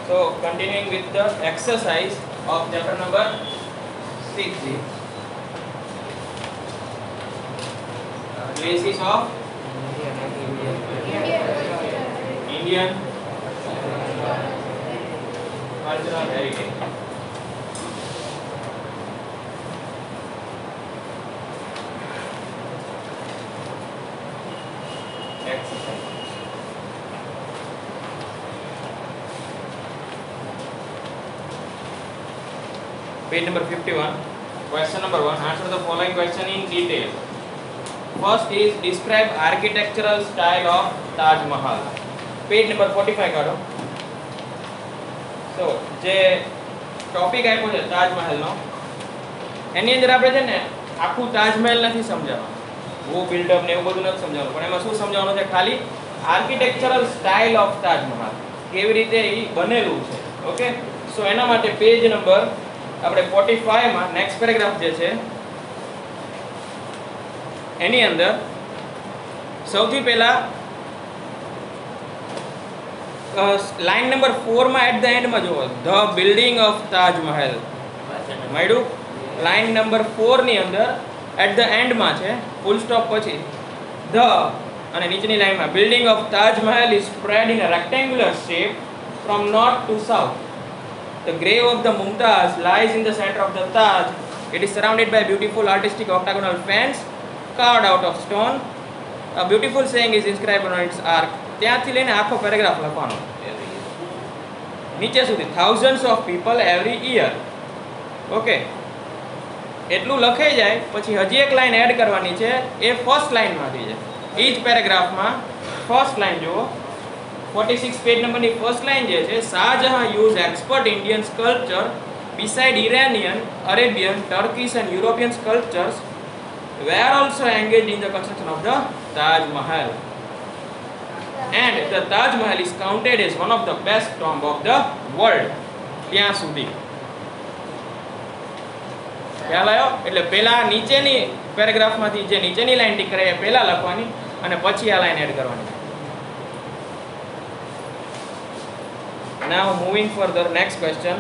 So continuing with the exercise of chapter number 6, places of Indian cultural heritage. Exercise. Page number 51. Question number 1. Answer the following question in detail. First is describe architectural style of Taj Mahal. Page number 45 કાઢો. So જે topic આપ્યો છે તાજમહેલ નો, એની અંદર આપણે છે ને આખું તાજમહેલ નથી સમજાવવાનું, वो બિલ્ડઅપ ને એવું બધું નથી સમજાવવાનું, પણ એમાં શું સમજાવવાનું છે? ખાલી આર્કિટેક્ચરલ સ્ટાઇલ ઓફ તાજમહલ, કેવી રીતે એ બનેલું છે. ઓકે, સો એના માટે પેજ નંબર આપણે 45 માં નેક્સ્ટ પેરેગ્રાફ જે છે એની અંદર સૌથી પહેલા લાઈન નંબર 4 માં એટ ધ એન્ડ માં જુઓ, ધ બિલ્ડિંગ ઓફ તાજમહેલ મળ્યું. લાઈન નંબર 4 ની અંદર એટ ધ એન્ડ માં છે, ફૂલ સ્ટોપ પછી ધ અને નીચેની લાઈનમાં building of Taj Mahal is spread in a rectangular shape from north to south. The grave of the Mumtaz lies in the center of the Taj. It is surrounded by beautiful artistic octagonal fans carved out of stone. A beautiful saying is inscribed on its arch. ત્યાંથી લઈને આખો paragraph લખવાનો નીચે સુધી, thousands of people every year. Okay, એટલું લખાઈ જાય પછી હજી એક લાઈન એડ કરવાની છે, એ ફર્સ્ટ લાઈનમાંથી છે. એ જ પેરેગ્રાફમાં ફર્સ્ટ લાઈન જુઓ, 46 પેજ નંબરની ફર્સ્ટ લાઈન જે છે, Shah Jahan use expert Indian sculpture beside Iranian, Arabian, Turkish and European sculptures were also engaged in the construction of the Taj Mahal. And the Taj Mahal is counted as one of the best tomb of the world. ત્યાં સુધી ખ્યાલ આવ્યો? એટલે પહેલા નીચેની પેરેગ્રાફમાંથી જે નીચેની line tick કરે એ પહેલા લખવાની અને પછી આ લાઈન એડ કરવાની. Now moving further, next question.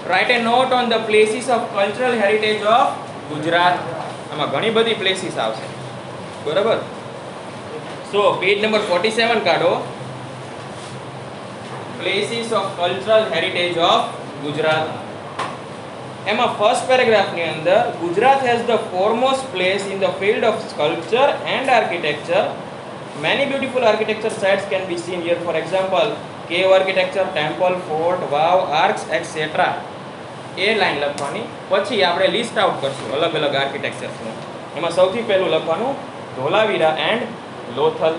Write a note on the places of cultural heritage of Gujarat. આમાં ઘણી બધી પ્લેસીસ આવશે, બરાબર? સો પેજ નંબર 47 કાઢો, places of cultural heritage of Gujarat. એમાં ફર્સ્ટ પેરેગ્રાફની અંદર Gujarat has the foremost place in the field of sculpture and architecture. Many beautiful architecture sites can be seen here. For example, cave architecture, temple, fort, wow, arcs, etc. A line લખવાની. પછી આપણે list out કરશું અલગ અલગ આર્કિટેક્ચર્સનું. એમાં સૌથી પહેલું લખવાનું ધોલાવીરા એન્ડ લોથલ.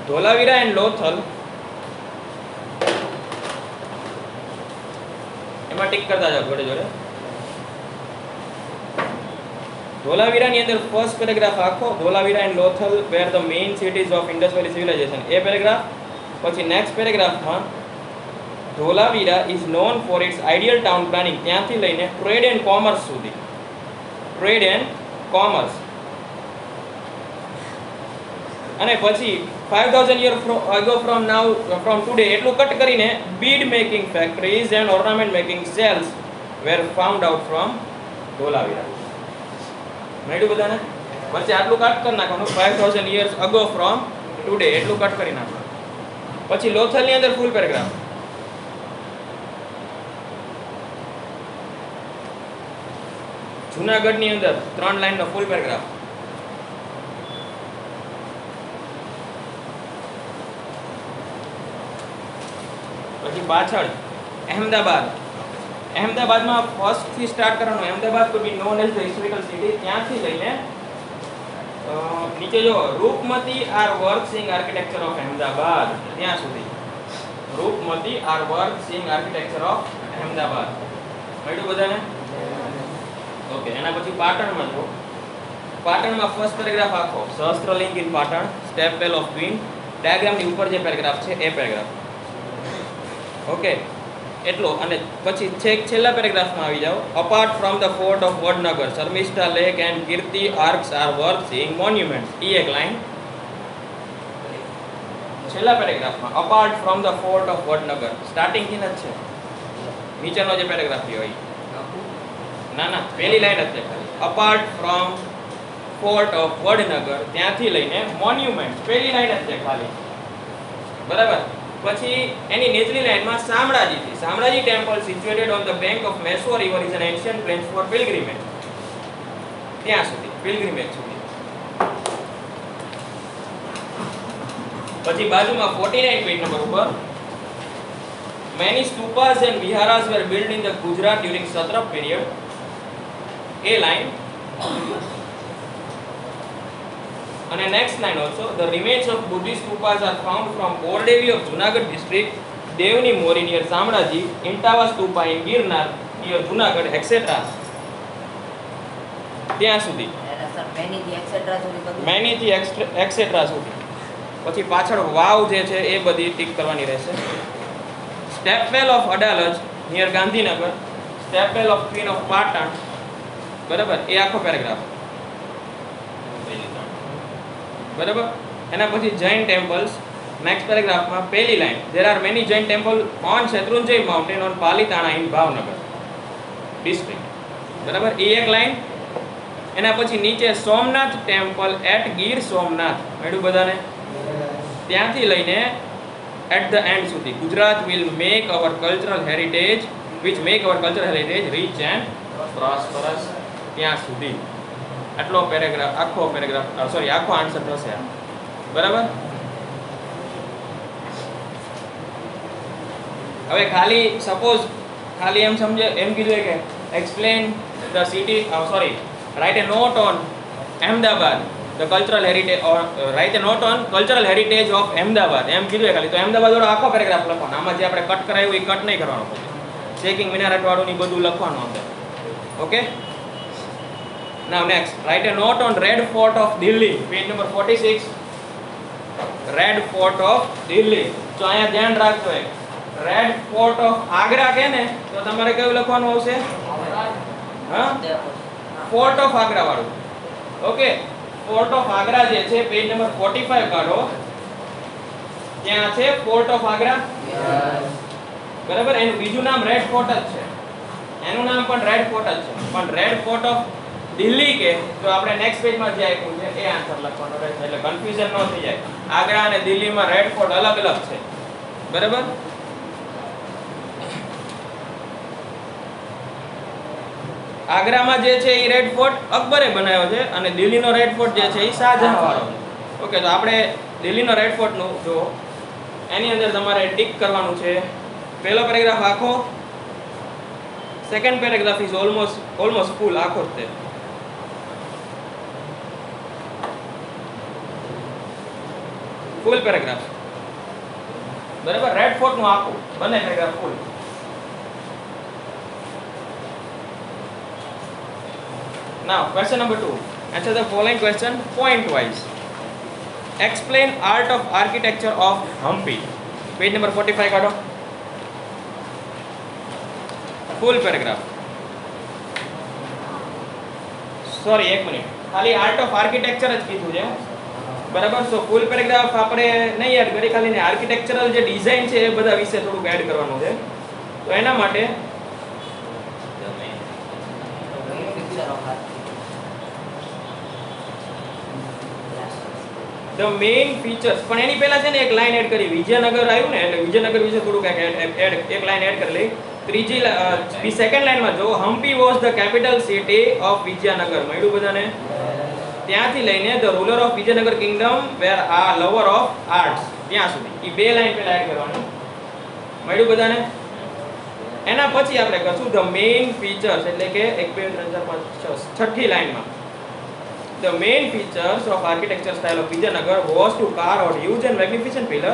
ધોલાવીરા એન્ડ લોથલ એમાં ટિક કરતા જાઓ જોડે જોડે. ધોલાવીરાની અંદર ફર્સ્ટ પેરેગ્રાફ આખો, Dholavira and Lothal were the main cities of Indus valley civilisation, એ પેરેગ્રાફ. પછી નેક્સ્ટ પેરેગ્રાફમાં Dholavira is known for its ideal town planning, ત્યાંથી લઈને ટ્રેડ એન્ડ કોમર્સ સુધી. Trade and commerce. અને પછી 5000 years ago from today એટલું કટ કરીને bead making factories and ornament making cells were found out from Dholavira. મળ્યું બધાને? વચ્ચે આટલું કટ કરી નાખવાનું, 5000 years ago from today એટલું કટ કરી નાખવાનું. પછી લોથલની અંદર ફૂલ પેરેગ્રાફ. જૂનાગઢની અંદર 3 લાઈનનો ફૂલ પેરેગ્રાફ. પછી પાછળ અહેમદાબાદ. અહેમદાબાદમાં ફર્સ્ટથી સ્ટાર્ટ કરવાનું. Ahmedabad could be known as the historical city. ત્યાંથી લઈને નીચે જો Rupmati are worth seeing architecture of Ahmedabad, ત્યાં સુધી. Rupmati are worth seeing architecture of Ahmedabad. મળ્યું બધાને? ઓકે, એના પછી પાટણમાં જો, પાટણમાં ફર્સ્ટ પેરેગ્રાફ આખો, Sahastralinga in Patan, step well of queen. ડાયાગ્રામની ઉપર જે પેરેગ્રાફ છે એ પેરેગ્રાફ. ઓકે, એટલો. અને પછી છેલ્લા પેરેગ્રાફમાં આવી જાઓ. Apart from the fort of Vadnagar, Sharmishtha lake and Kirti arcs are worth seeing monuments. એ એક લાઈન. છેલ્લા પેરેગ્રાફમાં apart from the fort of Vadnagar starting થી જ છે નીચેનો જે પેરેગ્રાફ છે હોય ના ના પહેલી લાઈન જ છે ખાલી apart from fort of Vadnagar ત્યાંથી લઈને મોન્યુમેન્ટ પહેલી લાઈન જ છે ખાલી બરાબર પછી એની નીચલી લાઈનમાં Shamlaji temple situated on the bank of Meshwo river is an ancient place for pilgrimage ત્યાં સુધી પિલગ્રિમેજ સુધી પછી બાજુમાં 49 પેજ નંબર ઉપર many stupas and viharas were built in the Gujarat during Satrap period a line and next line also the remains of Buddhist stupas are found from Bordevi of Junagadh district Devni Mori near Samraji Intava stupa in Girnar near Junagadh etc ત્યાં સુધી many થી etc સુધી પછી પાછળ વાવ જે છે એ બધી tick કરવાની રહેશે stepwell of Adalaj near Gandhinagar stepwell of queen of Patan બરાબર એ આખો પેરેગ્રાફ બરાબર એના પછી જૈન ટેમ્પલ્સ નેક્સ્ટ પેરેગ્રાફમાં પહેલી line there are many jain temple on Shatrunjay mountain on Palitana in Bhavnagar district બરાબર એ એક લાઈન એના પછી નીચે સોમનાથ ટેમ્પલ એટ ગીર સોમનાથ મળ્યું બધાને ત્યાંથી લઈને at the end સુધી Gujarat will make our cultural heritage rich and prosperous ત્યાં સુધી આટલો પેરેગ્રાફ આખો આન્સર થશે બરાબર હવે ખાલી સપોઝ ખાલી એમ સમજે એમ કીધું કે explain the city write a note on Ahmedabad the cultural heritage or write a note on cultural heritage of Ahmedabad એમ કીધું ખાલી તો અહેમદાબાદ વાળો આખો પેરેગ્રાફ લખવાનો આમાં જે આપણે કટ કરાયું એ કટ નહીં કરવાનો પછી ચેકિંગ મિનારેટ વાળું ની બધું લખવાનું અંદર okay now next write a note on red fort of Delhi page number 46 red fort of Delhi તો અહીંયા ધ્યાન રાખજો red fort of Agra કે ને તો તમારે કયું લખવાનું આવશે હા fort of Agra વાળું ઓકે ફોર્ટ ઓફ આગ્રા જે છે પેજ નંબર 45 કાઢો ત્યાં છે ફોર્ટ ઓફ આગ્રા બરાબર એનું બીજું નામ રેડ ફોર્ટ જ છે એનું નામ પણ રેડ ફોર્ટ જ છે પણ રેડ ફોર્ટ ઓફ દિલ્હી કે તો આપણે નેક્સ્ટ પેજમાં જે આપ્યું છે એ આન્સર લખવાનો રહેશે એટલે કન્ફ્યુઝન ન થઈ જાય આગ્રા અને દિલ્હીમાં રેડ ફોર્ટ અલગ અલગ છે બરાબર આગ્રામાં જે છે એ રેડ ફોર્ટ અકબરે બનાવ્યો છે અને દિલ્હીનો રેડ ફોર્ટ જે છે એ શાહજહાં વાળો છે ઓકે તો આપણે દિલ્હીનો રેડ ફોર્ટનું જો એની અંદર તમારે ટીક કરવાનું છે પહેલો પેરેગ્રાફ આખો સેકન્ડ પેરેગ્રાફ ઇઝ ઓલમોસ્ટ ફૂલ આખો જ છે ફૂલ પેરેગ્રાફ બરાબર રેડ ફોર્ટનું આખું બંને paragraph full Now, question number 2. Answer the following question point wise. Explain art of architecture of Hampi. Page number 45 કાઢો. Full paragraph. Sorry, એક મિનિટ. ખાલી art of architecture જ કીધું છે. બરાબર સો ફૂલ પેરેગ્રાફ આપણે નહીં એડ કરી ખાલી ને આર્કિટેક્ચરલ જે ડિઝાઇન છે એ બધા વિશે થોડુંક એડ કરવાનું છે. તો એના માટે the main features પણ એની પહેલા છે ને એક લાઈન એડ કરી વિજયનગર આવ્યું ને એટલે વિજયનગર વિશે થોડુંક એક લાઈન એડ કરી લઈ ત્રીજી સેકન્ડ લાઈનમાં જો Hampi was the capital city of Vijayanagara મળ્યું બધાને ત્યાંથી લઈને the ruler of Vijayanagara kingdom were a lover of arts ત્યાં સુધી એ બે લાઈન પહેલા એડ કરવાની મળ્યું બધાને એના પછી આપણે કરશું ધ મેઇન ફીચર્સ એટલે કે 1 2 3 4 5 6 છઠ્ઠી લાઈનમાં The main features of architecture style of Vijayanagar was to carve out huge and magnificent pillar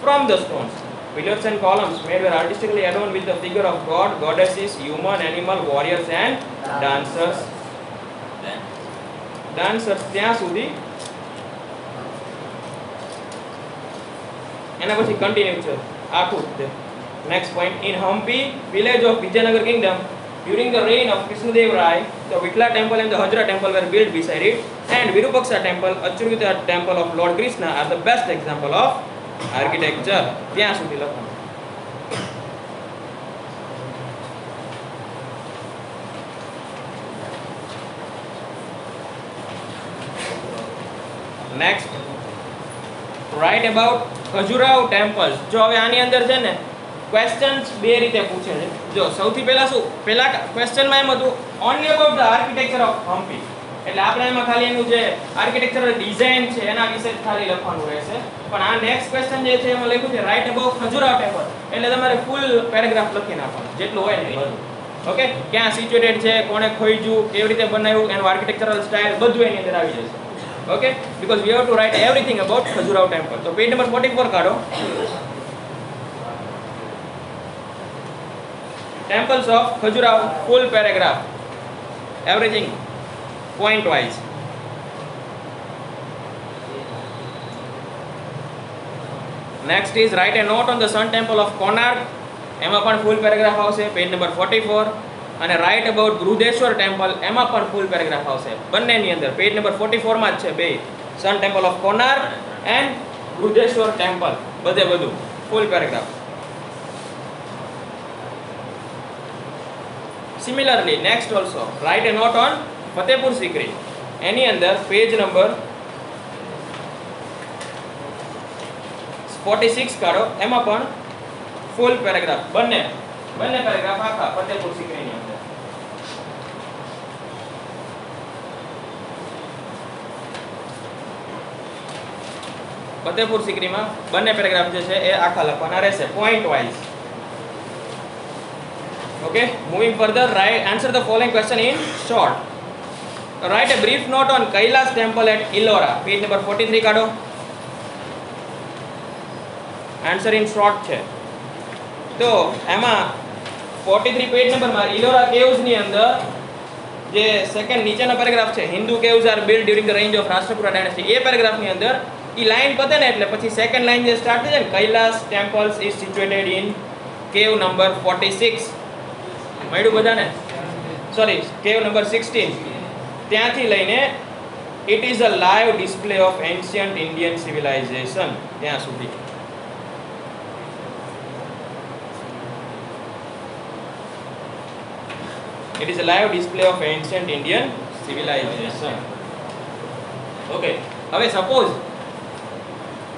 from the stones. Pillars and columns made were artistically adorned with the figure of god, goddesses, human, animal, warriors and dancers. ત્યાં સુધી એના પછી continue છે આખું છે next point in Hampi village of Vijayanagara kingdom during the reign of Krishnadev Rai the Vitla temple and the Hajra temple were built beside it and Virupaksha temple Achyuta temple of Lord Krishna are the best example of architecture ત્યાં સુધી લખવાનું. Next, write about Khajuraho temples. જો હવે આની અંદર છે ને questions બે રીતે પૂછે છે. જો સૌથી પહેલા શું, પહેલા ક્વેશ્ચનમાં એમ હતું only about the architecture of Hampi. એટલે આપણે એમાં ખાલી એનું જે આર્કિટેક્ચરલ ડિઝાઇન છે એના વિશે જ ખાલી લખવાનું રહેશે. પણ આ નેક્સ્ટ ક્વેશ્ચન જે છે એમાં લખ્યું છે રાઇટ અબાઉટ ખજુરાહો ટેમ્પલ. એટલે તમારે ફૂલ પેરેગ્રાફ લખી નાખવાનું જેટલું હોય ને બધું. ઓકે, ક્યાં સિચ્યુએટેડ છે, કોણે ખોઈજું, કેવી રીતે બનાવ્યું, એનું આર્કિટેક્ચરલ સ્ટાઇલ બધું એની અંદર આવી જશે. Okay, because we have to write everything about Khajuraho temple. તો પેજ નંબર 44 કાઢો. Temples of Khajuraho, full paragraph, everything point wise. Next is write a note on the sun temple of Konark. એમાં પણ full paragraph આવશે, page number 44. અને write about Brudeshwar temple, એમાં પણ full paragraph આવશે બંનેની અંદર. પેજ નંબર 44 માં જ છે બે, sun temple of Konark and Brudeshwar temple, બધે બધું full paragraph. Similarly, next also write a note on Fatehpur Sikri. એની અંદર પેજ નંબર 46 કાઢો. એમાં પણ ફૂલ પેરેગ્રાફ, બંને પેરેગ્રાફ આખા ફતેહપુર સિકરીની અંદર. ફતેહપુર સિકરીમાં બંને પેરેગ્રાફ જે છે એ આખા લખવાના રહેશે point wise. Okay, moving further, answer the following question in short. Write a brief note on Kailash temple at Ellora. Page number 43 કાઢો. Answer in short છે. તો એમાં 43 પેજ નંબરમાં Ellora caves ની અંદર જે સેકન્ડ નીચેનો પેરેગ્રાફ છે, Hindu caves are built during the reign of Rashtrakuta dynasty, એ પેરેગ્રાફની અંદર ઈ લાઈન પતે ને એટલે પછી સેકન્ડ લાઈન જે સ્ટાર્ટ થઈ જાય ને, Kailash temples is situated in cave number 46. મળ્યું બધાને? સોરી, કેવ નંબર 16 ત્યાંથી લઈને it is a live display of ancient Indian civilisation ત્યાં સુધી. It is a live display of ancient Indian civilisation. Okay, હવે સપોઝ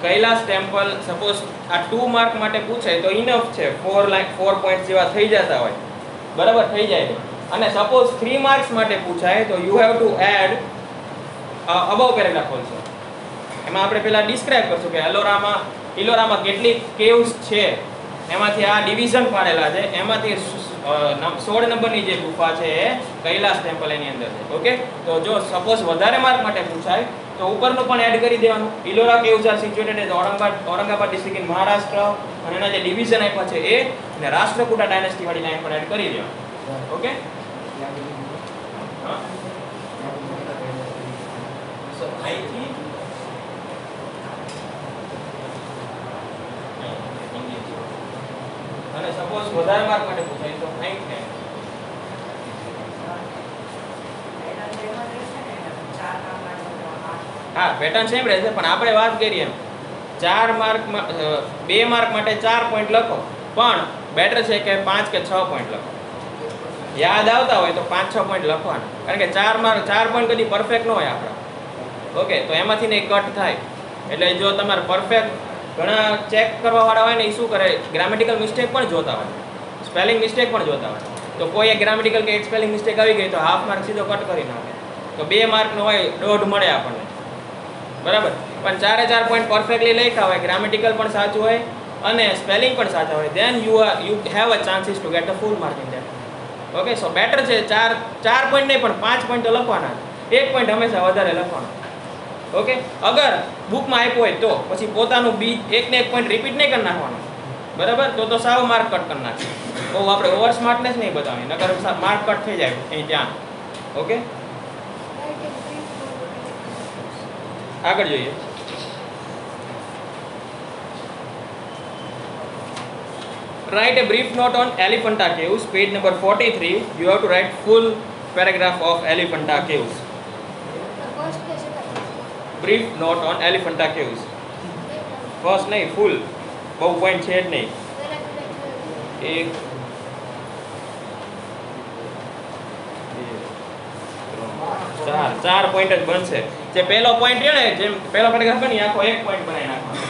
કૈલાસ ટેમ્પલ સપોઝ આ 2 mark માટે પૂછે તો ઇનફ છે, 4 પોઈન્ટ જેવા થઈ જતા હોય, બરાબર થઈ જાય છે. અને સપોઝ 3 માર્ક્સ માટે પૂછાય તો you have to add above paragraph also. એમાં આપણે પહેલા ડિસ્ક્રાઇબ કરશું કે ઇલોરામાં કેટલી કેવ્સ છે, એમાંથી આ ડિવિઝન પાડેલા છે, એમાંથી 16 નંબરની જે ગુફા છે એ કૈલાસ ટેમ્પલ એની અંદર છે. ઓકે, તો જો સપોઝ વધારે માર્ક માટે પૂછાય તો ઉપરનું પણ એડ કરી દેવાનું. Ellora caves are situated in Aurangabad district in Maharashtra, અને એના જે ડિવિઝન આપ્યા છે એ અને રાષ્ટ્રકૂટા ડાયનેસ્ટી વાળી લાઈન પણ એડ કરી દેવાનું. ઓકે, સો અહીંથી અને સપોઝ વધારે માર્ક માટે પૂછાય તો અહીં હા પેટર્ન સેમ રહેશે, પણ આપણે વાત કરીએ એમ 4 માર્કમાં 2 માર્ક માટે 4 પોઈન્ટ લખો, પણ બેટર છે કે 5 કે 6 પોઈન્ટ લખો. યાદ આવતા હોય તો 5-6 પોઈન્ટ લખવાના, કારણ કે 4 પોઈન્ટ કદી પરફેક્ટ ન હોય આપણા. ઓકે, તો એમાંથી ને કટ થાય. એટલે જો તમારે પરફેક્ટ ઘણા ચેક કરવાવાળા હોય ને એ શું કરે, ગ્રામેટિકલ મિસ્ટેક પણ જોતા હોય, સ્પેલિંગ મિસ્ટેક પણ જોતા હોય. તો કોઈ એક ગ્રામેટિકલ કે એક સ્પેલિંગ મિસ્ટેક આવી ગઈ તો હાફ માર્ક સીધો કટ કરી નાખે. તો 2 માર્કનો હોય 1.5 મળે આપણને, બરાબર. પણ 4 પોઈન્ટ પરફેક્ટલી લખ્યા હોય, ગ્રામેટિકલ પણ સાચું હોય અને સ્પેલિંગ પણ સાચા હોય, then you have a chances to get the full mark in that. Okay, so better છે 4 પોઈન્ટ નહીં પણ 5 પોઈન્ટ તો લખવાના, 1 પોઈન્ટ હંમેશા વધારે લખવાનો. ઓકે, અગર બુકમાં આપ્યો હોય તો પછી પોતાનું એકને એક પોઈન્ટ રિપીટ નહીં કરી નાખવાનો, બરાબર. તો સાવ માર્ક કટ કરી નાખે. બહુ આપણે ઓવર સ્માર્ટનેસ નહીં બતાવવાની, નકર માર્ક કટ થઈ જાય અહીં ત્યાં. ઓકે, આગળ જોઈએ. Write a brief note on Elephanta Caves, page number 43. You have to write full paragraph of Elephanta Caves. Brief note on Elephanta Caves. First નહીં, ફૂલ. બહુ પોઈન્ટ છે જ નહીં. એક, ચાર પોઈન્ટ જ બનશે. જે પહેલો પોઈન્ટ છે ને, જેમ પહેલો પેરેગ્રાફ બની આખો એક પોઈન્ટ બનાવી નાખવાનો.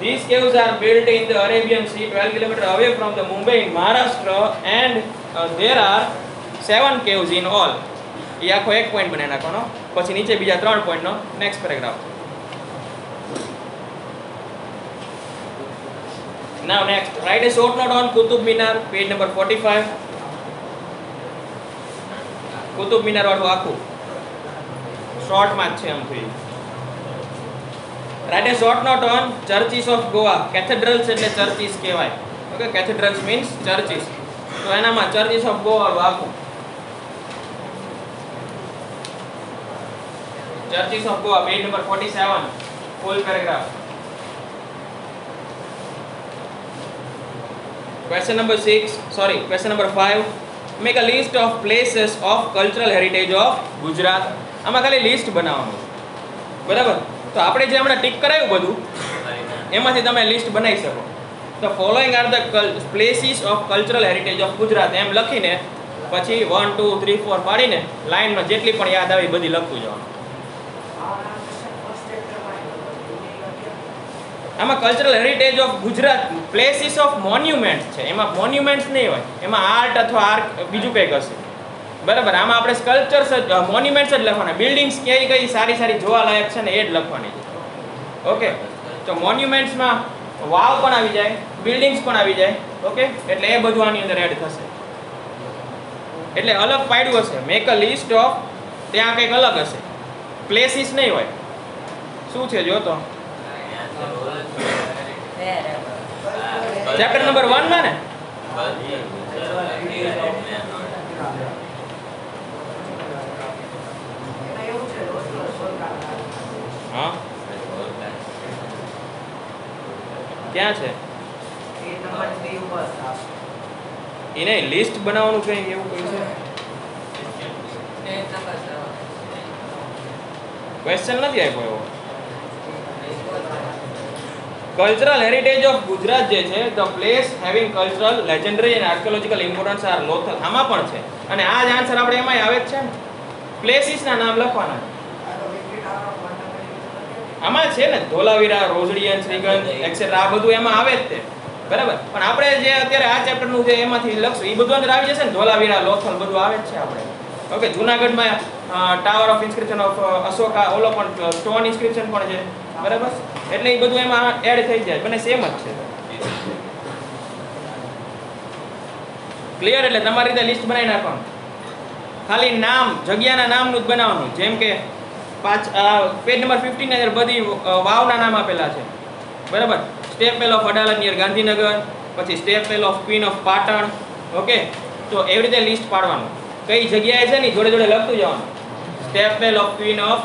These caves are built in the Arabian Sea, 12 km away from the Mumbai in Maharashtra, and there are 7 caves in all. એ આખો એક પોઈન્ટ બનાવી નાખવાનો. પછી નીચે બીજા 3 પોઈન્ટનો next paragraph. Now next, write a short note on Qutub Minar, page number 45. Qutub Minar વાળું આખું શોર્ટ માં છે આમ થઈ. Write a short note on churches of Goa. Cathedrals એટલે churches કહેવાય. Okay, cathedrals means churches. તો એનામાં churches of Goa વાળું આખું. Churches of Goa, page number 47, full paragraph. Question number 5. Make a list of places of cultural heritage of Gujarat. આમાં ખાલી list બનાવવાનું, બરાબર? તો આપણે જે હમણાં ટિક કરાયું બધું એમાંથી તમે લિસ્ટ બનાવી શકો. The following are the places of cultural heritage of Gujarat એમ લખીને પછી 1 2 3 4 પાડીને લાઈનમાં જેટલી પણ યાદ આવી બધી લખતું જવાનું. આમાં cultural heritage of Gujarat places of monuments છે. એમાં મોન્યુમેન્ટ્સ નહીં હોય, એમાં આર્ટ અથવા આર્ક બીજું કંઈક હશે, બરાબર? આમાં આપણે સ્કલ્પચર્સ જ મોન્યુમેન્ટ્સ જ લખવાના. બિલ્ડિંગ્સ કઈ સારી જોવાલાયક છે ને એ જ લખવાની છે. ઓકે, તો મોન્યુમેન્ટ્સમાં વાવ પણ આવી જાય, બિલ્ડિંગ્સ પણ આવી જાય. ઓકે, એટલે એ બધું આની અંદર એડ થશે. એટલે અલગ પાડ્યું હશે. મેક અ લિસ્ટ ઓફ, ત્યાં કંઈક અલગ હશે, પ્લેસીસ નહીં હોય. શું છે જો તો ચેપ્ટર નંબર 1 માં ને હા ક્યાં છે એને લિસ્ટ બનાવવાનું કઈ એવું કઈ છે? ક્વેશ્ચન નથી આપ્યો એવો. કલ્ચરલ હેરિટેજ ઓફ ગુજરાત જે છે, the place having cultural legendary and archaeological importance are Lothal. આમાં પણ છે અને આ જ આન્સર આપણે એમાંય આવે જ છે ને. પ્લેસીસના નામ લખવાના આમાં છે ને, ધોલાવીરા, રોજડીયન, શ્રીગંજ એક્સેટ્રા, આ બધું એમાં આવે જ તે, બરાબર? પણ આપણે જે અત્યારે આ ચેપ્ટરનું છે એમાંથી લખશું, એ બધું અંદર આવી જશે ને. ધોલાવીરા, લોથલ બધું આવે જ છે આપણે. ઓકે, જૂનાગઢમાં ટાવર ઓફ ઇન્સ્ક્રિપ્શન ઓફ અશોકા, ઓલો પણ સ્ટોન ઇન્સ્ક્રિપ્શન પણ છે, બરાબર? એટલે એ બધું એમાં એડ થઈ જાય, બંને સેમ જ છે. ક્લિયર? એટલે તમારી રીતે લિસ્ટ બનાવી નાખવાનું. ખાલી નામ, જગ્યાના નામનું જ બનાવવાનું. જેમ કે પેજ નંબર 15 ની અંદર બધી વાવના નામ આપેલા છે, બરાબર? Stepwell of Adalaj near Gandhinagar, પછી stepwell of queen of Patan. Okay, તો એવી રીતે લિસ્ટ પાડવાનું. કઈ જગ્યાએ છે ને જોડે જોડે લખતું જવાનું. Stepwell of queen of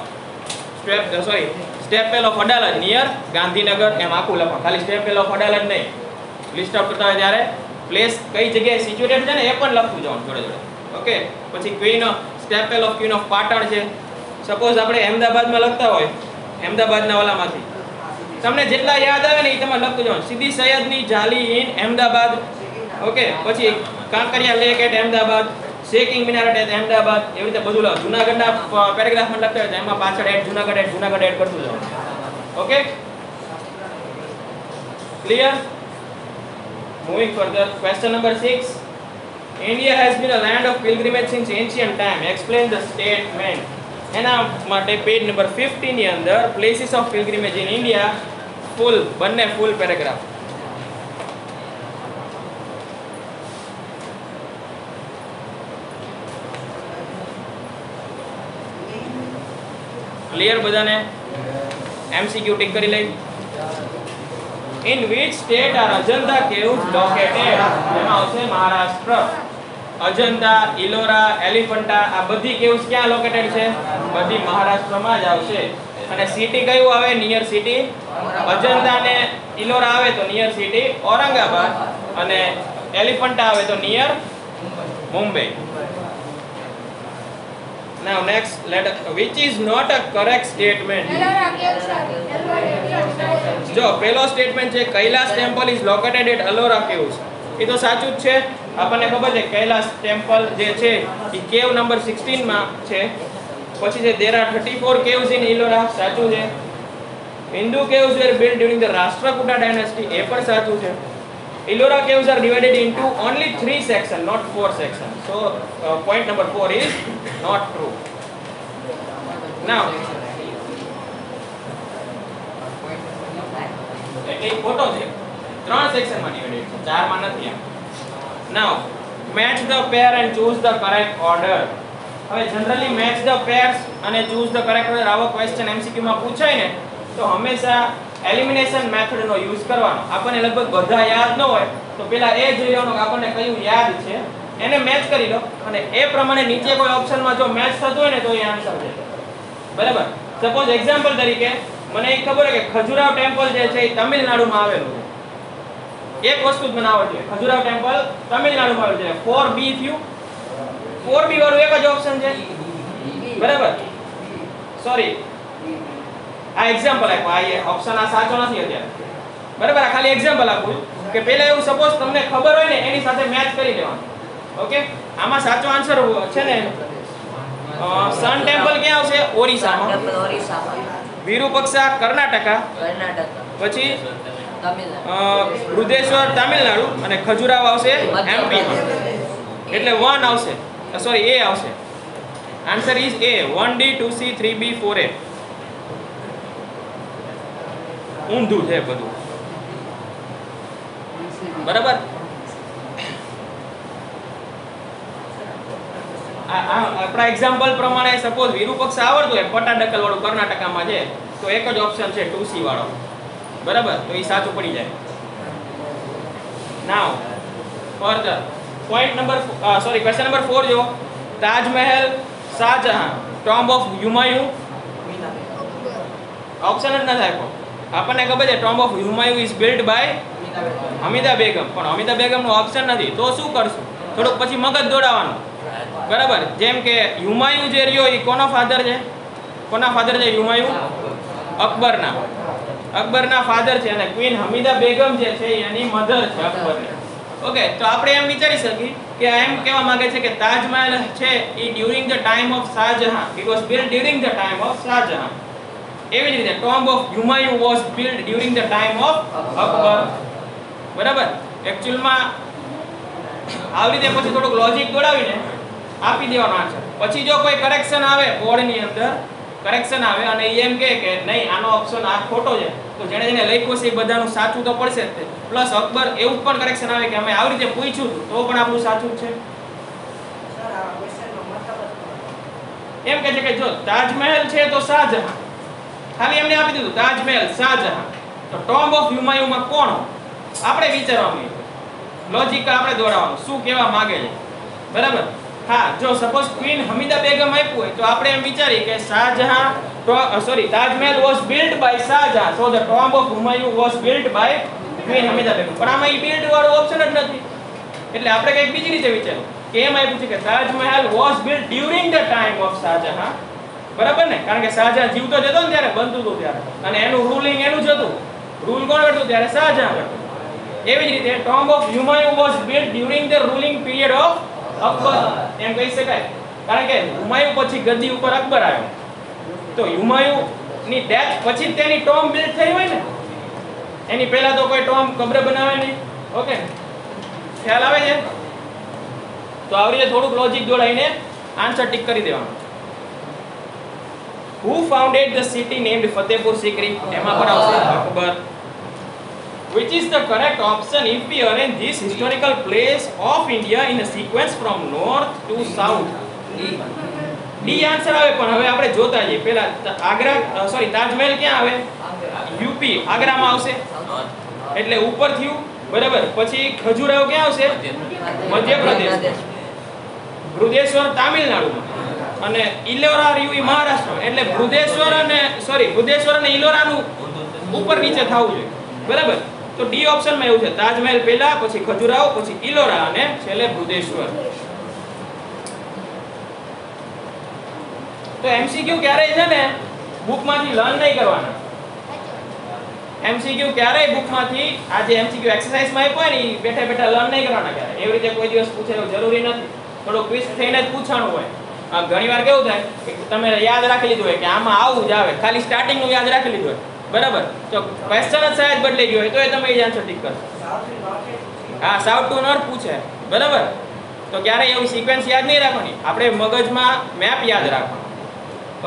stepwell of Adalaj near Gandhinagar, એમ આખું લખવાનું. ખાલી સ્ટેપવેલ ઓફ અડાલજ નહીં, લિસ્ટ આઉટ કરતા હોય ત્યારે પ્લેસ કઈ જગ્યાએ સિચ્યુએટેડ છે ને એ પણ લખતું જવાનું જોડે જોડે. ઓકે, પછી stepwell of queen of Patan છે. સપોઝ આપણે અહેમદાબાદમાં લખતા હોય, અહેમદાબાદના ઓલામાંથી તમને જેટલા યાદ આવે ને એ તમારે લખતું જવાનું. સીધી સૈયદની જાલી ઇન અહેમદાબાદ. ઓકે, પછી Kankaria lake at Ahmedabad, shaking minar at Ahmedabad, એવી રીતે બધું લખ. જૂનાગઢના પેરેગ્રાફમાં લખતા હોય તો એમાં પાછળ જૂનાગઢ એડ કરતું જવાનું. Okay, clear? Moving further, question number 6. India has been a land of pilgrimage since ancient time. Explain the statement. એના માટે પેજ નંબર 50 ની અંદર places of pilgrimage in India, ફૂલ, બંને ફૂલ પેરેગ્રાફ. ક્લિયર બધાને? એમસીક્યુ ટિક કરી લઈ. In which state are Ajanta caves located? એમાં આવશે મહારાષ્ટ્ર. અજંતા, ઇલોરા, એલિફન્ટા, આ બધી કેવ્સ ક્યાં લોકેટેડ છે? બધી મહારાષ્ટ્રમાં જ આવશે. અને સિટી કયું આવે? નિયર સિટી અજંતા ને ઇલોરા આવે તો નિયર સિટી ઔરંગાબાદ, અને એલિફન્ટા આવે તો near Mumbai. Now next, which is not a correct statement? જો પહેલો સ્ટેટમેન્ટ છે Kailash temple is located at Ellora caves. એ તો સાચું જ છે. આપણને ખબર છે કૈલાસ ટેમ્પલ જે છે એ કેવ નંબર 16 માં છે. પછી છે there are 34 caves in Ellora, સાચું છે. Hindu caves were built during the Rashtrakuta dynasty, એ પણ સાચું છે. Ellora caves are divided into only 3 sections, not 4 sections. So point number 4 is not true. Now એટલે ખોટો છે. 3 સેક્શન માં ડિવાઇડેડ છે, 4 માં નથી આમ. Now match the pair and choose the correct order. હવે જનરલી મેચ ધ પેર્સ અને ચૂઝ ધ કરેક્ટ ઓર્ડર આવો ક્વેશ્ચન એમસીક્યુ માં પૂછાય ને તો હંમેશા એલિમિનેશન મેથડ નો યુઝ કરવાનો. આપણને લગભગ બધા યાદ ન હોય તો પેલા એ જોઈ લેવાનું કે આપણને કયું યાદ છે, એને મેચ કરી લો અને એ પ્રમાણે નીચે કોઈ ઓપ્શનમાં જો મેચ થતું હોય ને તો એ આન્સર છે. બરાબર. સપોઝ એક્ઝામ્પલ તરીકે મને એ ખબર છે કે ખજુરાવ ટેમ્પલ જે છે એ તમિલનાડુમાં આવેલું છે. એક વસ્તુ જ મને આવડે છે, ખજુરાવ ટેમ્પલ તમિલનાડુમાં આવેલું છે. 4B થયું. 4B વાળું એક જ ઓપ્શન છે. બરાબર. સોરી, આ એક્ઝામ્પલ આપ્યો. આ ઓપ્શન આ સાચો નથી અત્યારે. બરાબર. આ ખાલી એક્ઝામ્પલ આપું કે પહેલા એવું સપોઝ તમને ખબર હોય ને એની સાથે મેચ કરી લેવાનું. ઓકે. આમાં સાચો આન્સર છે ને સન ટેમ્પલ ક્યાં આવશે? ઓરિસ્સામાં. વિરુપક્ષા કર્ણાટકા. પછી બૃહદેશ્વર તામિલનાડુ અને ખજુરાવ આવશે એમપી માં. એટલે 1 આવશે. સોરી, A આવશે. Answer is A. 1D 2C 3B 4A. ઊંધું છે બધું. બરાબર. આપણા એક્ઝામ્પલ પ્રમાણે સપોઝ વિરુપક્ષ આવડતું હોય પટાડકલ વાળું કર્ણાટકામાં છે તો એક જ ઓપ્શન છે 2C વાળો. બરાબર. તો એ સાચું પડી જાય. Now further point number question number 4 જો Taj Mahal, Shah Jahan, tomb of Humayun. Option જ નથી આપ્યો. આપણને ખબર છે tomb of Humayun is built by Hamida Begum, પણ હમીદા બેગમ નો ઓપ્શન નથી. તો શું કરશું? થોડુંક પછી મગજ દોડાવવાનું. બરાબર. જેમ કે હુમાયુ જે રહ્યો એ કોનો ફાધર છે? કોના ફાધર છે હુમાયુ? અકબરના. અકબરના ફાધર છે અને ક્વીન હમીદા બેગમ જે છે એની મધર છે અકબરની. ઓકે. તો આપણે એમ વિચારી શકીએ કે એમ કહેવા માંગે છે કે તાજમહેલ છે એ during the time of Shah Jahan, it was built during the time of Shah Jahan. એવી જ રીતે tomb of Humayun was built during the time of Akbar. બરાબર. એક્ચ્યુઅલમાં આવી રીતે પછી થોડુંક લોજિક દોડાવીને આપી દેવાનો આન્સર. પછી જો કોઈ કરેક્શન આવે બોર્ડની અંદર, કરેક્શન આવે અને એમ કહે કે નહીં આનો ઓપ્શન આ ખોટો છે, તો જેણે જેને લખ્યું છે એ બધાનું સાચું તો પડશે જ. પ્લસ અકબર એવું પણ કરેક્શન આવે કે અમે આવી રીતે પૂછ્યું તો પણ આપણું સાચું છે. એમ કહે છે કે જો તાજમહેલ છે તો શાહજહાં, ખાલી એમને આપી દીધું તાજમહેલ શાહજહાં, તો ટોમ્બ ઓફ હુમાયુમાં કોણ? આપણે વિચારવાનું, લોજિક આપણે દોડાવવાનું શું કહેવા માંગે છે. બરાબર. હા, જો સપોઝ ક્વીન હમીદા બેગમ આપ્યું હોય તો આપણે એમ વિચારીએ કે Shah Jahan Taj Mahal was built by Shah Jahan, so the tomb of Humayun was built by queen Hamida Begum. પણ આમાં એ બિલ્ટ વાળો ઓપ્શન જ નથી. એટલે આપણે કંઈક બીજી રીતે વિચાર્યું કે એમ આપ્યું છે કે Taj Mahal was built during the time of Shah Jahan. બરાબર ને? કારણ કે શાહજહાં જીવતો જતો ને ત્યારે બનતું હતું ત્યારે, અને એનું રૂલિંગ એનું જ હતું. રૂલ કોણ કરતું? ત્યારે શાહજહાં કરતો. એવી જ રીતે tomb of Humayun was built during the ruling period of Akbar, એમ કહી શકાય. કારણ કે હુમાયુ પછી ગદ્દી ઉપર અકબર આવ્યો, તો હુમાયુ ની ડેથ પછી જ તેની ટોમ્બ બિલ્ટ થઈ હોય ને. એની પહેલા તો કોઈ ટોમ્બ કબ્ર બનાવે નહીં. ઓકે, ખ્યાલ આવે છે? તો આવી રીતે થોડુંક લોજિક જોડાઈને આન્સર ટિક કરી દેવાનો. Who founded the city named Fatehpur Sikri? એમાં પણ આવશે Akbar. Which is the correct option if we arrange this historical place of India in a sequence from north to south? D answer આવે. પણ હવે આપણે જોતા જઈએ. પહેલા તાજમહેલ ક્યાં આવે? યુપી, આગ્રામાં આવશે એટલે ઉપર થયું. બરાબર. પછી ખજુરાહો ક્યાં આવશે? મધ્યપ્રદેશ. બૃહદેશ્વર તામિલનાડુમાં અને ઇલોરા રહ્યું એ મહારાષ્ટ્રમાં. એટલે બૃહદેશ્વર અને ઇલોરાનું ઉપર નીચે થવું જોઈએ. બરાબર. તો ડી ઓપ્શનમાં એવું છે, તાજમહેલ પહેલા, પછી ખજુરાહો, પછી ઇલોરા અને છેલ્લે બૃહદેશ્વર. તો એમસીક્યુ ક્યારે છે ને બુકમાંથી લર્ન નહીં કરવાના. એમસીક્યુ ક્યારેય બુકમાંથી આ જે એમસીક્યુ એક્સરસાઇઝમાં આપ્યો હોય ને એ બેઠા બેઠા લર્ન નહીં કરવાના ક્યારે એવી રીતે કોઈ દિવસ પૂછે એવું જરૂરી નથી. થોડો ક્વિઝ થઈને જ પૂછવાનું હોય. ઘણીવાર કેવું થાય કે તમે યાદ રાખી લીધું હોય કે આમાં આવું જ આવે, ખાલી સ્ટાર્ટિંગનું યાદ રાખી લીધું હોય, બરાબર, તો ક્વેશ્ચન જ સાહેબ બદલાઈ ગયો હોય તો એ તમે એ આન્સર ટીક કરશો. હા, સાઉથ ટુ નોર્થ પૂછે, બરાબર, તો ક્યારેય એવું સિક્વન્સ યાદ નહીં રાખવાની, આપણે મગજમાં મેપ યાદ રાખવાનો.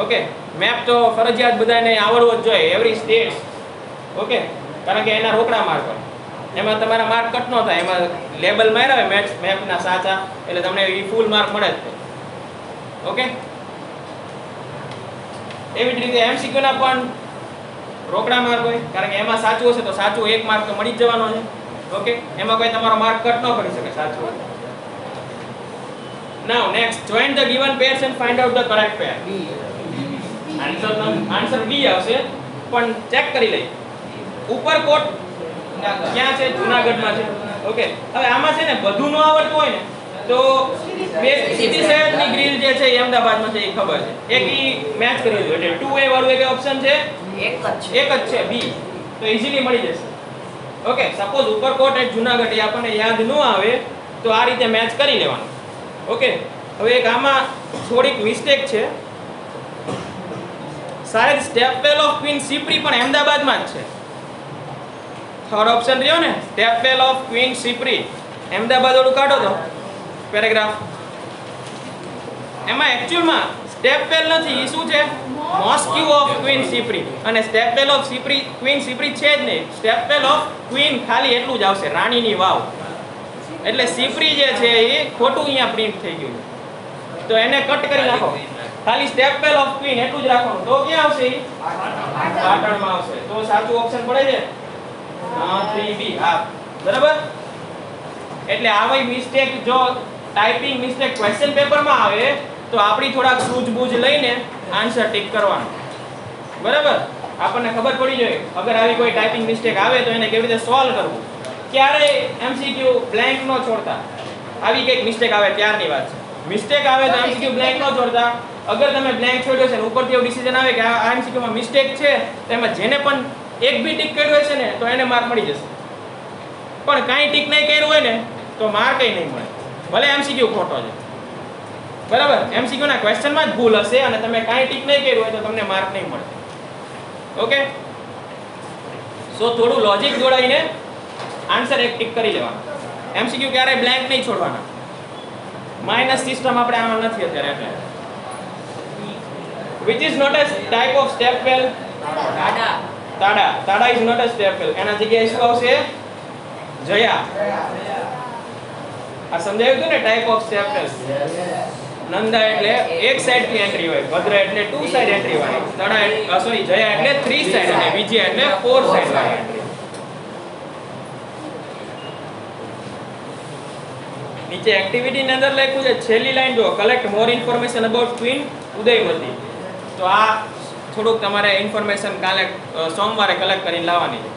ઓકે, મેપ તો ફરજિયાત બધાને આવડવો જ જોઈએ, એવરી સ્ટેટ. ઓકે, કારણ કે એના રોકડા માર્ક હોય, એમાં તમારા માર્ક કટ ન થાય, એમાં લેબલ માર્યા હોય મેપના સાચા એટલે તમને એ ફૂલ માર્ક મળે જ. ઓકે, એવી જ રીતે એમસીક્યુ ના પણ રોકડા માર્ક હોય, કારણ કે એમાં સાચું હશે તો સાચું 1 માર્ક તો મળી જ જવાનો છે. ઓકે, એમાં કોઈ તમારો માર્ક કટ ન કરી શકે સાચું. Now next, join the given pairs and find out the correct pair. Answer B આવશે, પણ ચેક કરી લઈએ. ઉપરકોટ ક્યાં છે? જૂનાગઢમાં છે. ઓકે, હવે આમાં છે ને બધું ન આવડતું હોય ને તો બે સીધી સાઈડની ગ્રીલ જે છે એ અમદાવાદમાં છે એ ખબર છે, એક ઈ મેચ કરી દો એટલે 2A વાળું એક ઓપ્શન છે, એક જ છે B, તો ઈઝીલી મળી જશે. Okay, suppose Uparkot at Junagadh એ આપણને યાદ ન આવે તો આ રીતે મેચ કરી લેવાનું. ઓકે, હવે એક આમાં થોડીક મિસ્ટેક છે, શાયદ સ્ટેપવેલ ઓફ ક્વીન સિપ્રી પણ અમદાવાદમાં જ છે. થર્ડ ઓપ્શન રહ્યો ને, સ્ટેપવેલ ઓફ ક્વીન સિપ્રી, અમદાવાદ વાળું કાઢો તો પેરેગ્રાફ, એમાં એક્ચ્યુઅલમાં સ્ટેપવેલ નથી, એ શું છે? મોસ્ક્યુ ઓફ ક્વીન સિપ્રી, અને સ્ટેપવેલ ઓફ સિપ્રી ક્વીન સિપ્રી છે જ નહીં, સ્ટેપવેલ ઓફ ક્વીન ખાલી એટલું જ આવશે, રાણીની વાવ. એટલે સિપ્રી જે છે એ ખોટું અહીંયા પ્રિન્ટ થઈ ગયું, તો એને કટ કરી નાખો, ખાલી સ્ટેપવેલ ઓફ ક્વીન એટલું જ રાખવાનું, તો ક્યાં આવશે? પાટણમાં આવશે. તો સાચું ઓપ્શન પડે છે 3B. હા, બરાબર. એટલે આવી મિસ્ટેક જો ટાઈપિંગ મિસ્ટેક ક્વેશ્ચન પેપરમાં આવે તો આપણી થોડાક સૂઝબૂઝ લઈને આન્સર ટીક કરવાનો, બરાબર. આપણને ખબર પડી જોઈએ અગર આવી કોઈ ટાઈપિંગ મિસ્ટેક આવે તો એને કેવી રીતે સોલ્વ કરવું. ક્યારે એમસીક્યુ બ્લેન્ક ન છોડતા, આવી કંઈક મિસ્ટેક આવે ત્યારની વાત છે. મિસ્ટેક આવે તો એમસીક્યુ બ્લેન્ક ન છોડતા. અગર તમે બ્લેન્ક છોડ્યો છે ને ઉપરથી એવું ડિસિઝન આવે કે આ એમસીક્યુમાં મિસ્ટેક છે, તો એમાં જેને પણ એક બી ટીક કર્યું હશે ને તો એને માર્ક મળી જશે, પણ કાંઈ ટીક નહીં કર્યું હોય ને તો માર્ક નહીં મળે, ભલે એમસીક્યુ ખોટો છે, બરાબર. એમસીક્યુ ના ક્વેશ્ચનમાં જ ભૂલ હશે અને તમે કાંઈ ટીક નહીં કર્યું હોય તો તમને માર્ક નહીં મળે. ઓકે, સો થોડું લોજિક જોડાઈને આન્સર એક ટીક કરી લેવાનો. એમસીક્યુ ક્યારેય બ્લેન્ક નહીં છોડવાના. માઇનસ સિસ્ટમ આપણે આમાં નથી અત્યારે. એટલે which is not a type of stepwell? તાડા is not a stepwell. એના જગ્યાએ શું આવશે? જયા. આ સમજાયું હતું ને ટાઈપ ઓફ સ્ટેપવેલ. નંદા એટલે એક સાઈડ થી એન્ટ્રી હોય, ભદ્ર એટલે 2 સાઈડ એન્ટ્રી હોય, તડા સોરી જયા એટલે 3 સાઈડ અને વિજય એટલે 4 સાઈડ વાળી એન્ટ્રી. નીચે એક્ટિવિટી ની અંદર લખ્યું છે છેલ્લી લાઈન જો, collect more information about queen Udayamati. તો આ થોડુંક તમારે ઇન્ફોર્મેશન કાલે સોમવારે કલેક્ટ કરીને લાવવાની છે.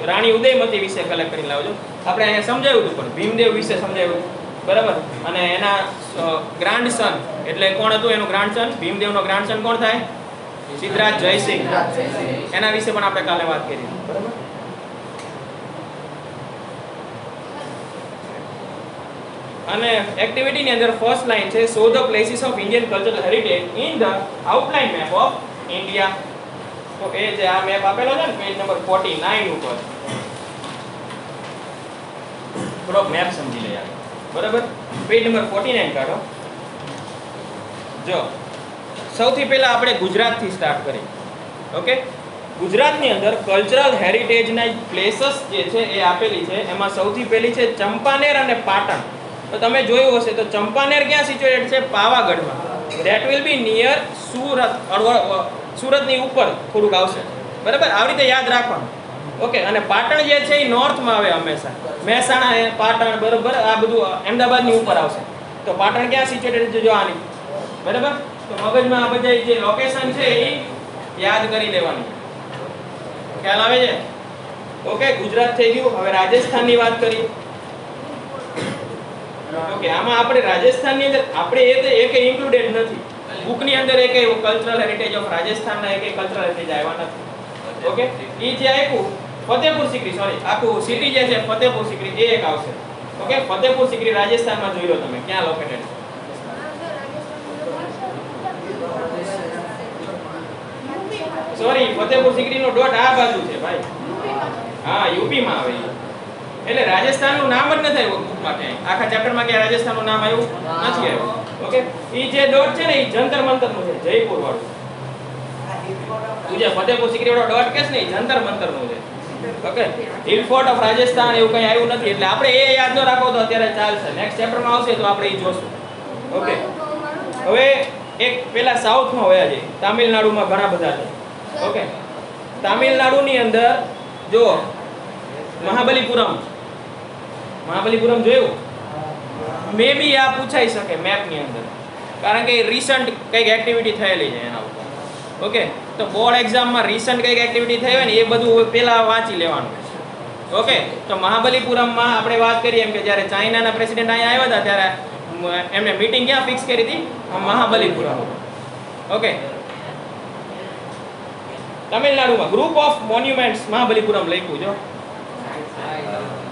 રાણી ઉદયમતી વિશે કલેક્ટ કરીને લાવજો. આપણે અહીંયા સમજાવ્યું હતું પણ ભીમદેવ વિશે સમજાવ્યું, બરાબર. અને એના ગ્રાન્ડસન એટલે કોણ હતું? એનું ગ્રાન્ડસન, ભીમદેવનો ગ્રાન્ડસન કોણ થાય? સિદ્ધરાજ જયસિંહ. એના વિશે પણ આપણે કાલે વાત કરી, બરાબર. અને એક્ટિવિટીની અંદર ફર્સ્ટ લાઈન છે show the places of Indian cultural heritage in the outline map of India. તો એ જે આ મેપ આપેલો છે ને પેજ નંબર 49 ઉપર, થોડોક મેપ સમજી લઈએ, બરાબર. પેજ નંબર 49 કાઢો. જો સૌથી પહેલા આપણે ગુજરાતથી સ્ટાર્ટ કરીએ. ઓકે, ગુજરાતની અંદર કલ્ચરલ હેરિટેજના પ્લેસીસ જે છે એ આપેલી છે. એમાં સૌથી પહેલી છે ચંપાનેર અને પાટણ. તો તમે જોયું હશે તો ચંપાનેર ક્યાં સિચ્યુએટેડ છે? પાવાગઢમાં. That will be near Surat, સુરતની ઉપર થોડુંક આવશે, બરાબર. આવી રીતે યાદ રાખવાનું. ઓકે, અને પાટણ જે છે એ નોર્થમાં આવે હંમેશા. મહેસાણા, પાટણ, બરાબર, આ બધું અમદાવાદની ઉપર આવશે. તો પાટણ ક્યાં સિચ્યુએટેડ છે જો આની, બરાબર. તો મગજમાં આ બધા જે લોકેશન છે એ યાદ કરી લેવાની. ખ્યાલ આવે છે? ઓકે, ગુજરાત થઈ ગયું. હવે રાજસ્થાનની વાત કરી. ઓકે, આમાં આપણે રાજસ્થાનની અંદર આપણે એક ઇન્ક્લુડેડ નથી બુકની અંદર, એક કલ્ચરલ હેરિટેજ ઓફ રાજસ્થાનના એક કલ્ચરલ હેરિટેજ આવ્યા નથી. ઓકે, એ જે આપ્યું ફતેહપુર સિકરી, સોરી, આખું સિટી જે છે ફતેહપુર સિકરી એ એક આવશે. ઓકે, ફતેહપુર સિકરી રાજસ્થાનમાં જોઈ લો તમે ક્યાં લોકેટેડ છે. સોરી, ફતેહપુર સિકરી નો ડોટ આ બાજુ છે ભાઈ. હા, યુપી માં આવે. એટલે રાજસ્થાનનું નામ જ નથી આવ્યું બુકમાં ક્યાંય. આખા ચેપ્ટરમાં ક્યાં રાજસ્થાનનું નામ આવ્યું નથી આવ્યું. ઓકે, ઈ જે ડોટ છે ને ઈ જંતર મંતર નું છે, જયપુર વાળું. તું જે ફતેહપુર સિકરી વાળો ડોટ કેસ ને ઈ જંતર મંતર નું છે. Okay, hill fort of Rajasthan એવું કઈ આવ્યું નથી. એટલે આપણે એ યાદ ન રાખો તો અત્યારે ચાલશે. નેક્સ્ટ ચેપ્ટરમાં આવશે તો આપણે ઈ જોશું. ઓકે, હવે એક પેલા સાઉથમાં હોયા છે, તામિલનાડુમાં ઘણા બધા છે. ઓકે, તામિલનાડુની અંદર જો મહાબલીપુરમ જોયું? મે બી આ પૂછાઈ શકે મેપની અંદર, કારણ કે રિસન્ટ કઈક એક્ટિવિટી થયેલી છે એના ઉપર. ઓકે, તો બોર્ડ એક્ઝામમાં રિસન્ટ કઈક એક્ટિવિટી થઈ હોય ને એ બધું પેલા વાંચી લેવાનું. ઓકે, તો મહાબલીપુરમમાં આપણે વાત કરીએ એમ કે જ્યારે ચાઇનાના પ્રેસિડેન્ટ અહીંયા આવ્યા હતા ત્યારે એમને મીટિંગ ક્યાં ફિક્સ કરી હતી? મહાબલીપુરમ. ઓકે, તમિલનાડુમાં ગ્રુપ ઓફ મોન્યુમેન્ટ્સ મહાબલીપુરમ લખ્યું જો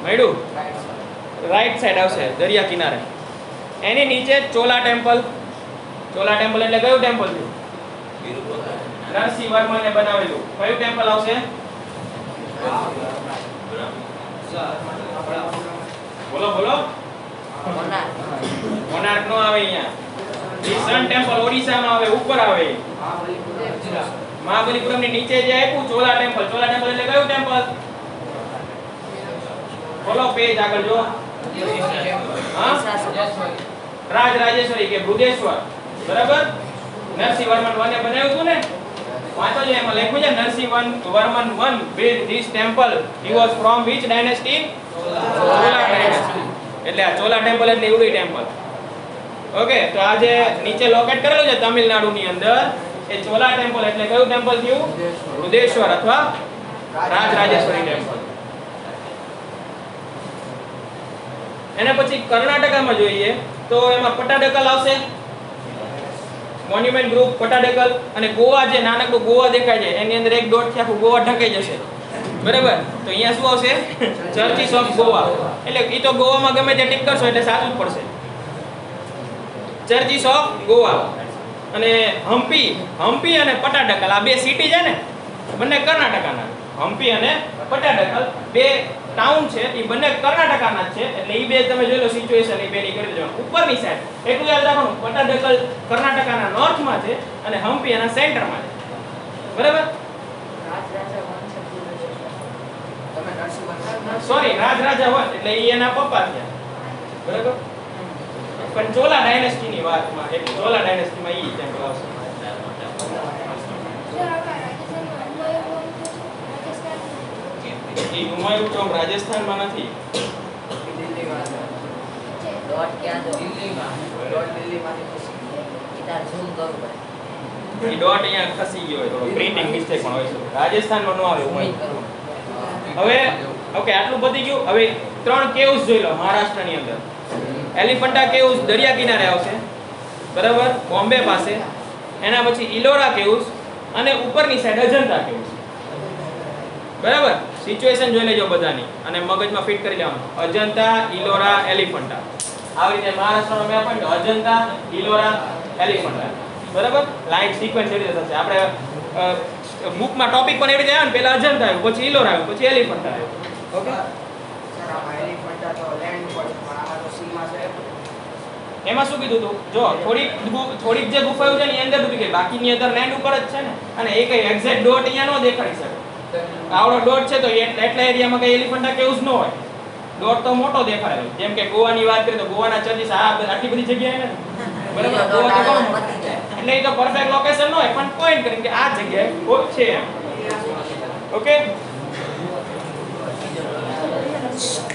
મળ્યું, રાઈટ સાઈડ આવશે દરિયા કિનારે. એની નીચે ચોલા ટેમ્પલ. ચોલા ટેમ્પલ એટલે કયું ટેમ્પલ છે? નરસિંહ વર્મને બનાવેલું. કયું ટેમ્પલ આવશે? બોલો બોલો. કોનાર્ક નો આવે અહીંયા. સન ટેમ્પલ ઓડિશામાં આવે, ઉપર આવે. મહાબલીપુરમ ની નીચે જે આપ્યું ચોલા ટેમ્પલ. ચોલા ટેમ્પલ એટલે કયું ટેમ્પલ? બોલો, પેજ આગળ જો. હા, રાજરાજેશ્વરી કે બૃહદેશ્વર. બરાબર, નરસિંહ વર્મન વને બનાવ્યું હતું ને. વાંચો જો, એમાં લખ્યું છે Narsinh Varman one built this temple. He was from which dynasty? Chola dynasty. એટલે આ ચોલા ટેમ્પલ એટલે એવડી ટેમ્પલ. ઓકે, તો આ જે નીચે લોકેટ કરેલું છે તમિલનાડુની અંદર એ ચોલા ટેમ્પલ એટલે કયું ટેમ્પલ થયું? બૃહદેશ્વર અથવા રાજરાજેશ્વરી ટેમ્પલ. એના પછી કર્ણાટકામાં જોઈએ તો એમાં પટ્ટાડકલ આવશે, મોન્યુમેન્ટ ગ્રુપ પટ્ટાડકલ. અને ગોવા, જે નાનકડું ગોવા દેખાય છે એની અંદર એક ડોટ થી આખું ગોવા ઢંકાઈ જશે. બરાબર, તો અહીંયા શું આવશે? Churches of Goa. એટલે ઈ તો ગોવામાં ગમે તે ટિક કરશો એટલે સાચું જ પડશે. Churches of Goa. અને હમ્પી અને પટ્ટાડકલ આ બે સિટી છે ને, બંને કર્ણાટકાના. હમ્પી અને પટ્ટાડકલ બે ટાઉન છે, એ બંને કર્ણાટકાના જ છે. એટલે ઈ બે તમે જોઈ લો સિચ્યુએશન ઈ બેની કરી દેવાનું. ઉપરની સાઈડ એટલું યાદ રાખવાનું, પટ્ટાડકલ કર્ણાટકાના નોર્થમાં છે અને હમ્પી એના સેન્ટરમાં છે. બરાબર, સોરી, રાજરાજા વંશ એટલે ઈ એના પપ્પા છે. બરાબર, પણ ચોલા ડાયનેસ્ટીની વાતમાં એટલે ચોલા ડાયનેસ્ટીમાં ઈ ટેમ્પલ આવશે. ઈ હુમાયું ટોમ્બ રાજસ્થાનમાં નથી. ડોટ ક્યાં છે? દિલ્હીમાં. ડોટ દિલ્હીમાંથી ખસી ગયો. ઝૂમ કરવું પડે. ઈ ડોટ અહીંયા ખસી ગયો હોય, થોડો પ્રિન્ટિંગ મિસ્ટેક પણ હોય છે. રાજસ્થાનમાં નો આવે હુમાયું. હવે ઓકે, આટલું પતી ગયું. હવે 3 કેવ્સ જોઈ લો મહારાષ્ટ્રની અંદર. એલિફન્ટા કેવ્સ દરિયા કિનારે આવશે. બરાબર, બોમ્બે પાસે. એના પછી ઇલોરા કેવ્સ અને ઉપરની સાઈડ અજંતા કેવ્સ. બરાબર, સિચ્યુએશન જોઈ લેજો બધાની અને મગજમાં ફિટ કરી લેવાનું. અજંતા, ઇલોરા, એલિફન્ટા. આવી રીતે મહારાષ્ટ્રનો મેપ હોય તો અજંતા, ઇલોરા, એલિફન્ટા. બરાબર, લાઈન સિક્વન્સ એવી રીતે થશે. આપણે બુકમાં ટોપિક પણ એવી રીતે આવે ને, પહેલા અજંતા આવ્યું, પછી ઇલોરા આવ્યું, પછી એલિફન્ટા આવ્યું. ઓકે, સર આમાં એલિફન્ટા તો લેન્ડ પર છે, પણ આમાં તો સીમાં છે. એમાં શું કીધું તું? જો થોડીક જે ગુફાઓ છે ને એ અંદર ડૂબી ગઈ, બાકીની અંદર લેન્ડ ઉપર જ છે ને. અને એ કઈ એક્ઝેક્ટ ડોટ અહીંયા ન દેખાડી શકે. આવડો ડોટ છે તો એટલા એરિયામાં કઈ એલિફન્ટા કેવ્સ ન હોય. ડોટ તો મોટો દેખાય. જેમ કે ગોવાની વાત કરીએ તો ગોવાના ચર્ચિસ આટલી બધી જગ્યાએ ને. બરાબર, ગોવા તો ઘણો મોટો. એટલે એ તો પરફેક્ટ લોકેશન ન હોય, પણ પોઈન્ટ કરીને કે આ જગ્યાએ છે એમ. ઓકે,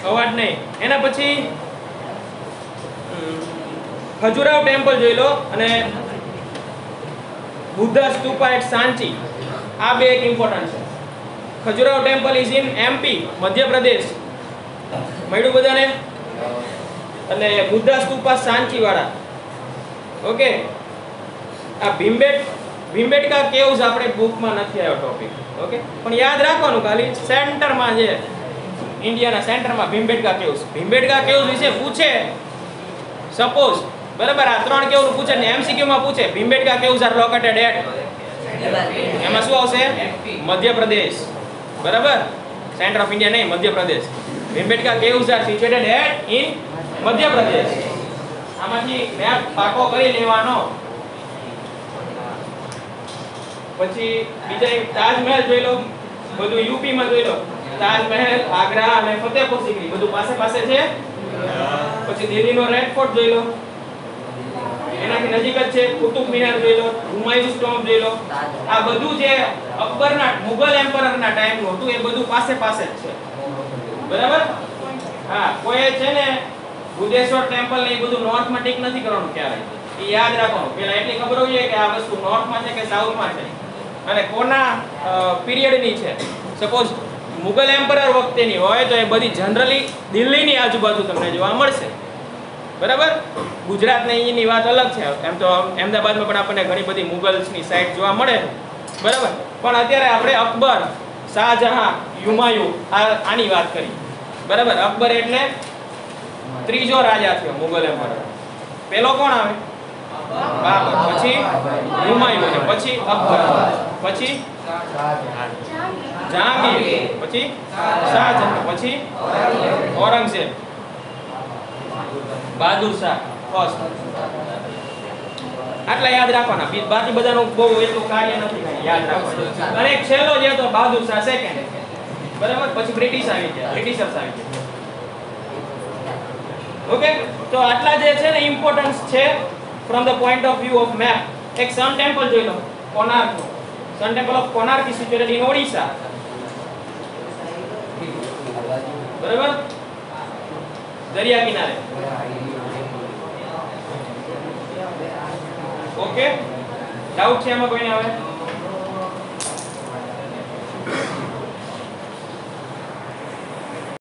અવાજ નહીં. એના પછી ખજુરાવ ટેમ્પલ જોઈ લો અને બુદ્ધા સ્તૂપા એટ સાંચી. આ બે એક ઇમ્પોર્ટન્ટ છે. Khajuraho temple is in MP, Madhya Pradesh. મળ્યું બધાને? અને બુદ્ધા સ્તૂપા સાંચી વાળા. ઓકે, આ ભીમબેટકા કેવ્સ આપણે બુકમાં નથી આવ્યો ટોપિક. ઓકે, પણ યાદ રાખવાનું ખાલી સેન્ટરમાં છે, ઇન્ડિયાના સેન્ટરમાં ભીમબેટકા કેવ્સ. ભીમબેટકા કેવ્સ વિશે પૂછે સપોઝ, બરાબર, આ 3 કેવનું પૂછે ને MCQ માં પૂછે Bhimbetka caves are located at, એમાં શું આવશે? મધ્યપ્રદેશ. બરાબર, સેન્ટર ઓફ ઇન્ડિયા નહીં, Madhya Pradesh. Bhimbetka caves are situated at in Madhya Pradesh. આમાંથી મેપ પાકો કરી લેવાનો. પછી બીજા એક તાજમહેલ જોઈ લો, બધું યુપી માં જોઈ લો. તાજમહેલ, આગ્રા અને ફતેહપુર સિકરી બધું પાસે પાસે છે. પછી દિલ્હીનો રેડ ફોર્ટ જોઈ લો, એનાથી નજીક જ છે. કુતુબ મિનાર જોઈ લો, હુમાયુસ ટોમ્બ જોઈ લો. આ બધું જે અકબરના મુગલ એમ્પરરના ટાઈમનું હતું એ બધું પાસે પાસે જ છે. બરાબર? હા, કોઈ છે ને બુદ્ધેશ્વર ટેમ્પલ ને એ બધું નોર્થમાં ટીક નથી કરવાનું ક્યારેય. એ યાદ રાખવાનું. પેલા એટલી ખબર હોવી જોઈએ કે આ વસ્તુ નોર્થમાં છે કે સાઉથમાં છે અને કોના પીરિયડની છે. સપોઝ મુગલ એમ્પરર વખતેની હોય તો એ બધી જનરલી દિલ્હીની આજુબાજુ તમને જોવા મળશે. બરાબર? ગુજરાતની અહીંની વાત અલગ છે. એમ તો અમદાવાદમાં પણ આપણને ઘણી બધી મુગલ્સની સાઇટ જોવા મળે. બરાબર? પણ અત્યારે આપણે અકબર, શાહજહાં, હુમાયુ આની વાત કરી. બરાબર? અકબર એટલે ત્રીજો રાજા થયો મુગલ એમ્પરર. પેલો કોણ આવે? બાબર, પછી હુમાયુ, અને પછી અકબર, પછી જહાંગીર, પછી શાહજહાં, પછી ઔરંગઝેબ, બહાદુર શાહ ફર્સ્ટ. આટલા યાદ રાખવાના. બાકી બધાનું બહુ એટલું કાર્ય નથી, યાદ રાખવાનું. અને એક છેલ્લો જે હતો બહાદુર શાહ સેકન્ડ. બરાબર? પછી બ્રિટિશ આવી ગયા, બ્રિટિશર્સ આવી ગયા. ઓકે, તો આટલા જે છે ને ઇમ્પોર્ટન્સ છે from the point of view of map. એક સન ટેમ્પલ જોઈ લો, Konark. Sun temple of Konark is situated in Odisha. બરાબર? દરિયા કિનારે. ઓકે, ડાઉટ છે એમાં કોઈને આવે?